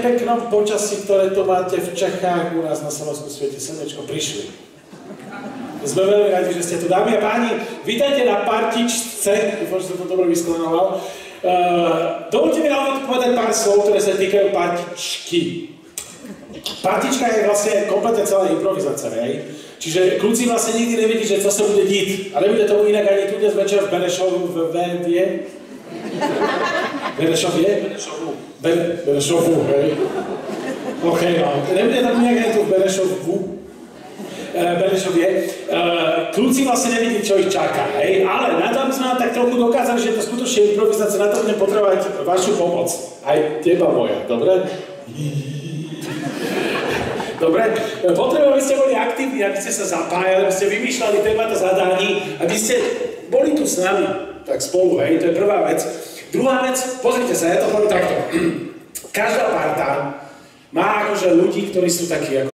nepeknom počasí, ktoré tu máte v Čechách, u nás na Slovensku svete slnečko, prišli. Sme veľmi radi, že ste tu. Dámy a páni, vítajte na partičce, dúfam, že som to dobre vysklenoval. Dovoľte mi na úvod povedať pár slov, ktoré sa týkajú partičky. Partička je vlastne kompletne celá improvizácia, hej? Čiže kľúci vlastne nikdy nevidí, že co sa bude dít. A nebude tomu inak ani tu dnes večer v Benešovu, Benešovu, hej. OK, no. Nebude tam nejak aj tu v Benešovie. Kľúci vlastne nevidí, čo ich čaká, hej. Ale na to, aby sme vám tak trochu dokázali, že je to skutočne improvizácia, na to budem potrebovať vašu pomoc. Aj teba moja, dobre? Dobre? Potrebujem, aby ste boli aktívni, aby ste sa zapájali, aby ste vymýšľali témata zadaní, aby ste boli tu s nami, tak spolu, hej. To je prvá vec. Druhá vec, pozrite sa, ja to poviem takto. Každá parta má akože ľudí, ktorí sú takí ako